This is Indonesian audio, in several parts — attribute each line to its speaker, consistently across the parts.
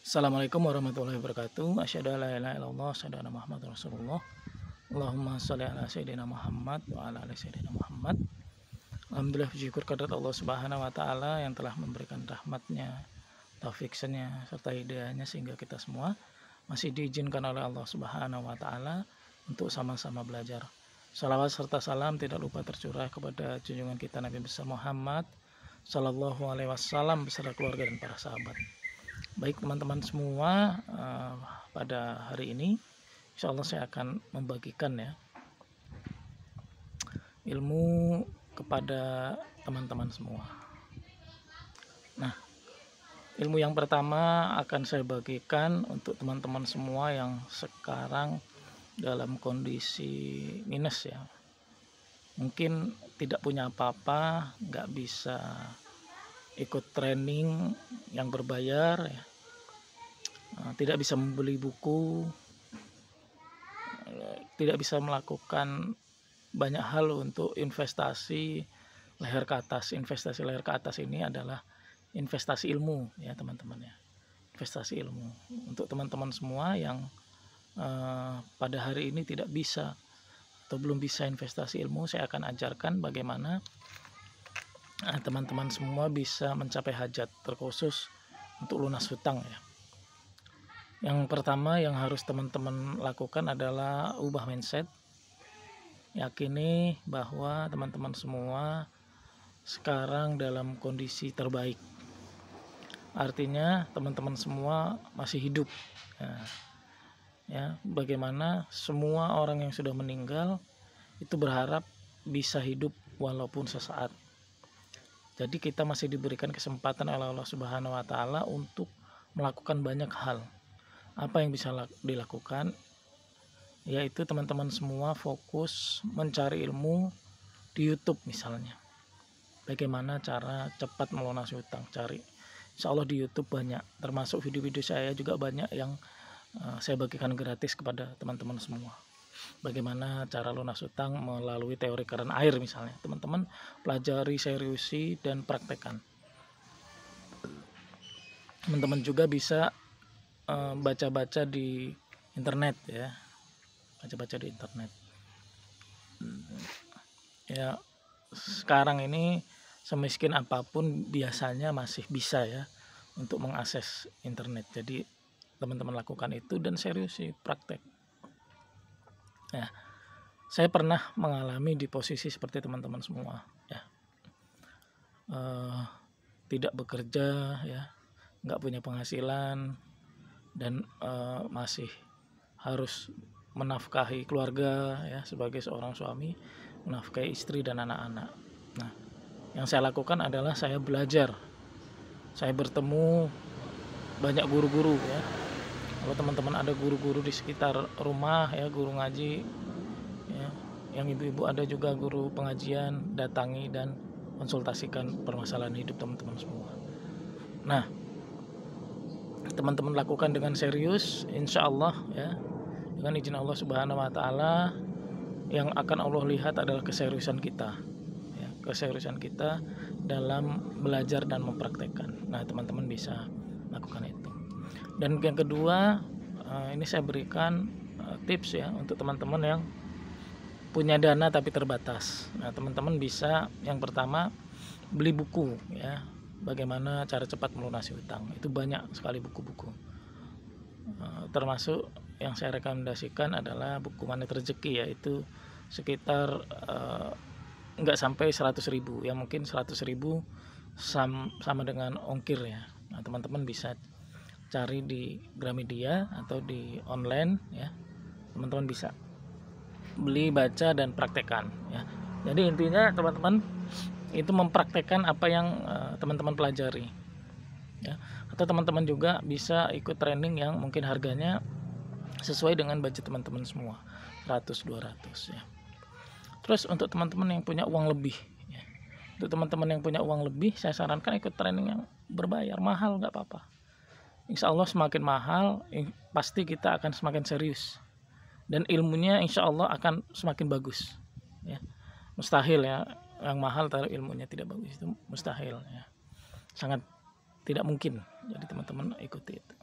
Speaker 1: Assalamualaikum warahmatullahi wabarakatuh. Asyhadu an la ilaha illallah, asyhadu anna Muhammadar Rasulullah. Allahumma shalli ala sayyidina Muhammad wa ala ali sayyidina Muhammad. Alhamdulillah, syukur kehadirat Allah Subhanahu wa taala yang telah memberikan rahmatnya, taufiknya serta hidayahnya sehingga kita semua masih diizinkan oleh Allah Subhanahu wa taala untuk sama-sama belajar. Salawat serta salam tidak lupa tercurah kepada junjungan kita Nabi besar Muhammad sallallahu alaihi wasallam beserta keluarga dan para sahabat. Baik teman-teman semua, pada hari ini insya Allah saya akan membagikan ya ilmu kepada teman-teman semua. Nah, ilmu yang pertama akan saya bagikan untuk teman-teman semua yang sekarang dalam kondisi minus ya. Mungkin tidak punya apa-apa, nggak bisa ikut training yang berbayar ya. Tidak bisa membeli buku, tidak bisa melakukan banyak hal untuk investasi leher ke atas. Investasi leher ke atas ini adalah investasi ilmu ya teman-teman ya. Investasi ilmu untuk teman-teman semua yang pada hari ini tidak bisa atau belum bisa investasi ilmu, saya akan ajarkan bagaimana teman-teman semua bisa mencapai hajat, terkhusus untuk lunas hutang ya. Yang pertama yang harus teman-teman lakukan adalah ubah mindset. Yakini bahwa teman-teman semua sekarang dalam kondisi terbaik. Artinya teman-teman semua masih hidup. Ya, bagaimana semua orang yang sudah meninggal itu berharap bisa hidup walaupun sesaat. Jadi kita masih diberikan kesempatan oleh Allah Subhanahu wa taala untuk melakukan banyak hal. Apa yang bisa dilakukan? Yaitu teman-teman semua fokus mencari ilmu di YouTube misalnya. Bagaimana cara cepat melunasi hutang? Cari. Insya Allah di YouTube banyak, termasuk video-video saya juga banyak yang saya bagikan gratis kepada teman-teman semua. Bagaimana cara lunas hutang melalui teori keran air misalnya. Teman-teman pelajari, seriusi, dan praktekkan. Teman-teman juga bisa baca-baca di internet ya. Baca-baca di internet. Ya, sekarang ini semiskin apapun biasanya masih bisa ya untuk mengakses internet. Jadi teman-teman lakukan itu dan seriusi, praktek. Ya, saya pernah mengalami di posisi seperti teman-teman semua ya. Tidak bekerja ya, nggak punya penghasilan dan masih harus menafkahi keluarga ya, sebagai seorang suami, menafkahi istri dan anak-anak. Nah, yang saya lakukan adalah saya belajar. Saya bertemu banyak guru-guru ya. Kalau teman-teman ada guru-guru di sekitar rumah ya, guru ngaji ya, yang ibu-ibu ada juga guru pengajian, datangi dan konsultasikan permasalahan hidup teman-teman semua. Nah, teman-teman lakukan dengan serius, insya Allah ya, dengan izin Allah Subhanahu wa taala, yang akan Allah lihat adalah keseriusan kita ya, keseriusan kita dalam belajar dan mempraktekkan. Nah, teman-teman bisa lakukan itu. Dan yang kedua, ini saya berikan tips ya untuk teman-teman yang punya dana tapi terbatas. Nah, teman-teman bisa yang pertama beli buku ya, bagaimana cara cepat melunasi hutang. Itu banyak sekali buku-buku. Termasuk yang saya rekomendasikan adalah buku Manet Rezeki, yaitu sekitar nggak sampai 100.000 ya, mungkin 100.000 sama dengan ongkir ya. Nah, teman-teman bisa cari di Gramedia atau di online ya. Teman-teman bisa beli, baca, dan praktekkan ya. Jadi intinya teman-teman itu mempraktekkan apa yang teman-teman pelajari ya. Atau teman-teman juga bisa ikut training yang mungkin harganya sesuai dengan budget teman-teman semua, 100-200 ya. Terus untuk teman-teman yang punya uang lebih ya, untuk teman-teman yang punya uang lebih, saya sarankan ikut training yang berbayar, mahal nggak apa-apa. Insya Allah semakin mahal pasti kita akan semakin serius dan ilmunya insya Allah akan semakin bagus ya. Mustahil ya yang mahal tapi ilmunya tidak bagus, itu mustahil ya, sangat tidak mungkin. Jadi teman-teman ikuti itu.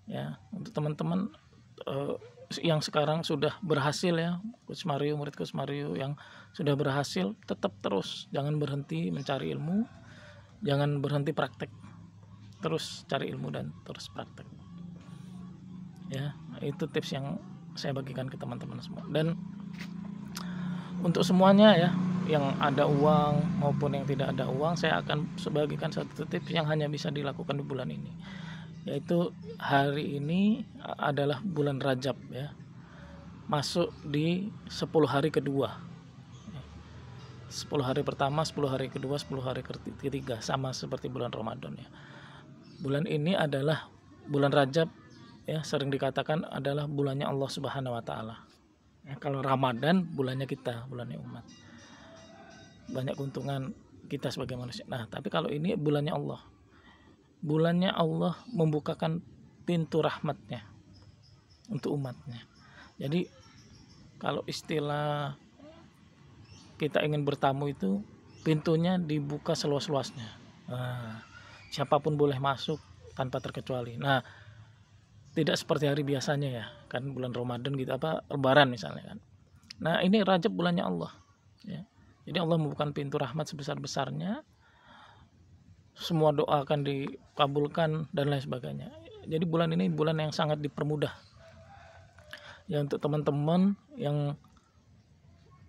Speaker 1: ya. Untuk teman-teman yang sekarang sudah berhasil ya, Coach Mario, murid Coach Mario yang sudah berhasil, tetap terus, jangan berhenti mencari ilmu, jangan berhenti praktek, terus cari ilmu dan terus praktek ya. Itu tips yang saya bagikan ke teman-teman semua. Dan untuk semuanya ya, yang ada uang maupun yang tidak ada uang, saya akan bagikan satu tips yang hanya bisa dilakukan di bulan ini, yaitu hari ini adalah bulan Rajab ya, masuk di 10 hari kedua, 10 hari pertama, 10 hari kedua, 10 hari ketiga, sama seperti bulan Ramadan ya. Bulan ini adalah bulan Rajab ya, sering dikatakan adalah bulannya Allah Subhanahu wa taala. Ya, kalau Ramadan bulannya kita, bulannya umat. Banyak keuntungan kita sebagai manusia. Nah, tapi kalau ini bulannya Allah. Bulannya Allah membukakan pintu rahmatnya untuk umatnya. Jadi kalau istilah kita ingin bertamu itu, pintunya dibuka seluas-luasnya. Nah, siapapun boleh masuk tanpa terkecuali. Nah, tidak seperti hari biasanya ya, kan bulan Ramadan gitu, apa Lebaran misalnya kan. Nah, ini Rajab bulannya Allah ya. Jadi Allah membuka pintu rahmat sebesar-besarnya, semua doa akan dikabulkan dan lain sebagainya. Jadi bulan ini bulan yang sangat dipermudah ya. Untuk teman-teman yang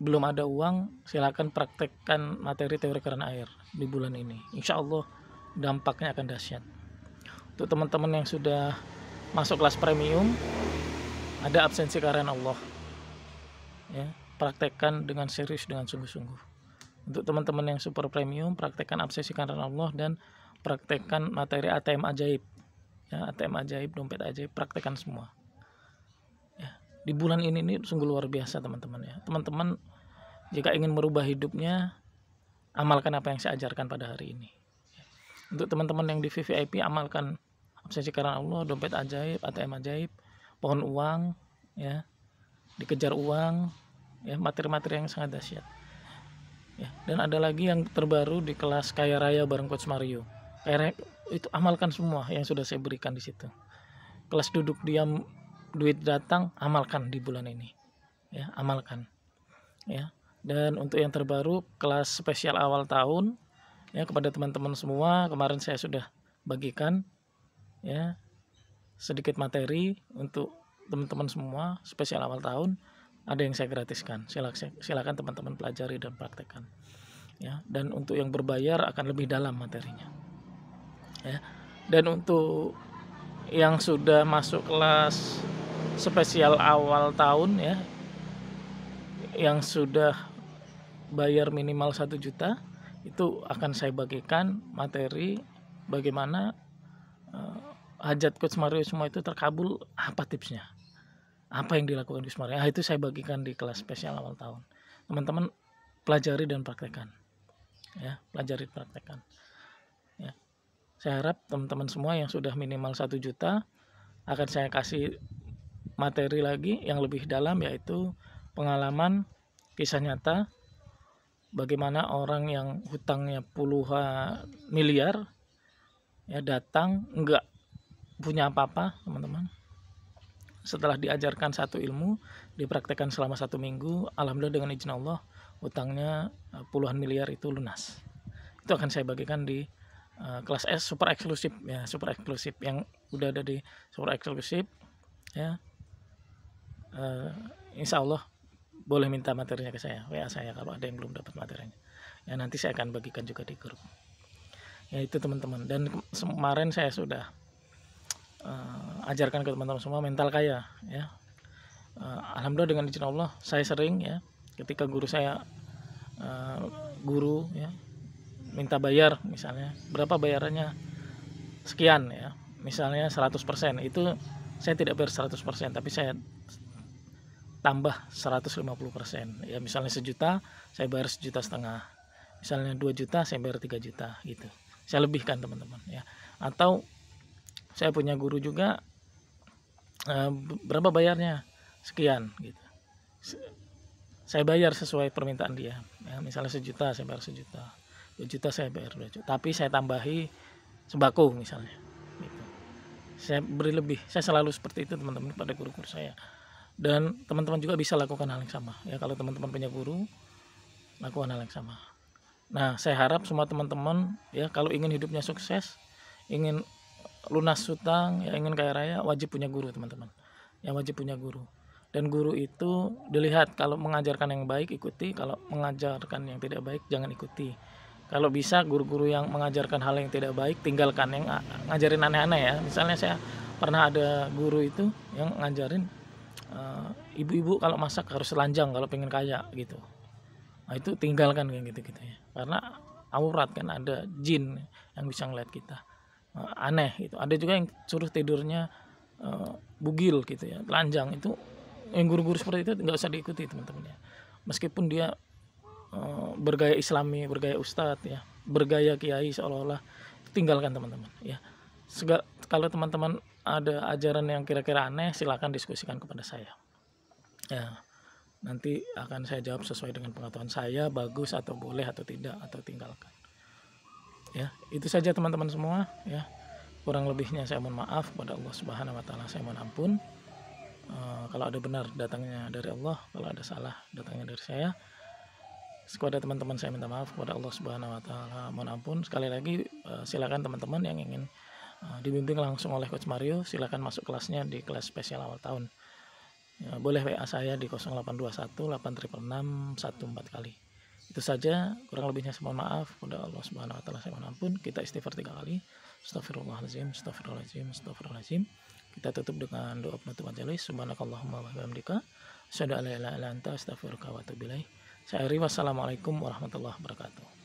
Speaker 1: belum ada uang, silakan praktekkan materi teori keran air di bulan ini. Insya Allah dampaknya akan dahsyat. Untuk teman-teman yang sudah masuk kelas premium, ada absensi karena Allah ya, praktekkan dengan serius, dengan sungguh-sungguh. Untuk teman-teman yang super premium, praktekkan absensi karena Allah dan praktekkan materi ATM ajaib ya, ATM ajaib, dompet ajaib, praktekkan semua ya. Di bulan ini sungguh luar biasa teman-teman ya. Teman-teman jika ingin merubah hidupnya, amalkan apa yang saya ajarkan pada hari ini. Untuk teman-teman yang di VVIP, amalkan absensi karena Allah, dompet ajaib, ATM ajaib, pohon uang ya, dikejar uang ya, materi-materi yang sangat dahsyat ya. Dan ada lagi yang terbaru di kelas Kaya Raya bareng Coach Mario. Kaya Raya itu amalkan semua yang sudah saya berikan di situ. Kelas duduk diam duit datang, amalkan di bulan ini ya, amalkan ya. Dan untuk yang terbaru kelas spesial awal tahun ya, kepada teman-teman semua, kemarin saya sudah bagikan ya sedikit materi untuk teman-teman semua spesial awal tahun, ada yang saya gratiskan. Silakan teman-teman pelajari dan praktekkan ya. Dan untuk yang berbayar akan lebih dalam materinya ya. Dan untuk yang sudah masuk kelas spesial awal tahun ya, yang sudah bayar minimal 1 juta, itu akan saya bagikan materi bagaimana hajat Coach Mario semua itu terkabul, apa tipsnya, apa yang dilakukan Coach Mario. Itu saya bagikan di kelas spesial awal tahun. Teman-teman pelajari dan praktekkan ya, pelajari praktekkan ya. Saya harap teman-teman semua yang sudah minimal 1 juta akan saya kasih materi lagi yang lebih dalam, yaitu pengalaman kisah nyata bagaimana orang yang hutangnya puluhan miliar ya datang enggak punya apa-apa teman-teman. Setelah diajarkan satu ilmu, dipraktekkan selama 1 minggu, alhamdulillah dengan izin Allah hutangnya puluhan miliar itu lunas. Itu akan saya bagikan di kelas S super eksklusif ya, super eksklusif yang udah ada di super eksklusif ya. Insya Allah boleh minta materinya ke saya, WA saya kalau ada yang belum dapat materinya ya, nanti saya akan bagikan juga di grup ya. Itu teman-teman. Dan kemarin saya sudah ajarkan ke teman-teman semua mental kaya ya. Alhamdulillah dengan izin Allah saya sering ya, ketika guru saya guru ya minta bayar, misalnya berapa bayarannya, sekian ya, misalnya 100%, itu saya tidak bayar 100%, tapi saya tambah 150% ya. Misalnya 1 juta saya bayar 1,5 juta, misalnya 2 juta saya bayar 3 juta gitu, saya lebihkan teman-teman ya. Atau saya punya guru juga berapa bayarnya, sekian gitu, saya bayar sesuai permintaan dia ya. Misalnya 1 juta saya bayar 1 juta, 2 juta saya bayar 2 juta, tapi saya tambahi sembako misalnya gitu. saya beri lebih. Saya selalu seperti itu teman-teman pada guru-guru saya. Dan teman-teman juga bisa lakukan hal yang sama ya, kalau teman-teman punya guru, lakukan hal yang sama. Nah, saya harap semua teman-teman ya, kalau ingin hidupnya sukses, ingin lunas hutang, ya ingin kaya raya, wajib punya guru teman-teman. Ya wajib punya guru. Dan guru itu dilihat, kalau mengajarkan yang baik ikuti, kalau mengajarkan yang tidak baik jangan ikuti. Kalau bisa guru-guru yang mengajarkan hal yang tidak baik tinggalkan, yang ngajarin aneh-aneh ya. Misalnya saya pernah ada guru itu yang ngajarin ibu-ibu kalau masak harus telanjang kalau pengen kaya gitu. Nah, itu tinggalkan kayak gitu-gitu ya. Karena aurat kan, ada jin yang bisa ngeliat kita. Aneh gitu. Ada juga yang suruh tidurnya bugil gitu ya, telanjang. Itu yang guru-guru seperti itu nggak usah diikuti teman-teman ya. Meskipun dia bergaya islami, bergaya ustadz ya, bergaya kiai seolah-olah, tinggalkan teman-teman ya. Kalau teman-teman ada ajaran yang kira-kira aneh, silakan diskusikan kepada saya ya, nanti akan saya jawab sesuai dengan pengetahuan saya, bagus atau boleh atau tidak atau tinggalkan ya. Itu saja teman-teman semua ya, kurang lebihnya saya mohon maaf kepada Allah Subhanahu wa taala, saya mohon ampun. Kalau ada benar datangnya dari Allah, kalau ada salah datangnya dari saya. Kepada teman-teman saya minta maaf, kepada Allah Subhanahu wa taala mohon ampun. Sekali lagi silakan teman-teman yang ingin dibimbing langsung oleh Coach Mario, silakan masuk kelasnya di kelas spesial awal tahun ya, boleh WA saya di 0821 8666 14 kali. Itu saja, kurang lebihnya saya mohon maaf, kepada Allah Subhanahu wa taala saya mohon ampun. Kita istighfar 3 kali. Astagfirullahalazim, astagfirullahalazim, astagfirullahalazim. Kita tutup dengan doa penutup majelis. Subhanakallahumma wa bihamdika, asyhadu an la ilaha illa anta, astaghfiruka wa atubu ilaik. Saya Ari, wassalamualaikum warahmatullahi wabarakatuh.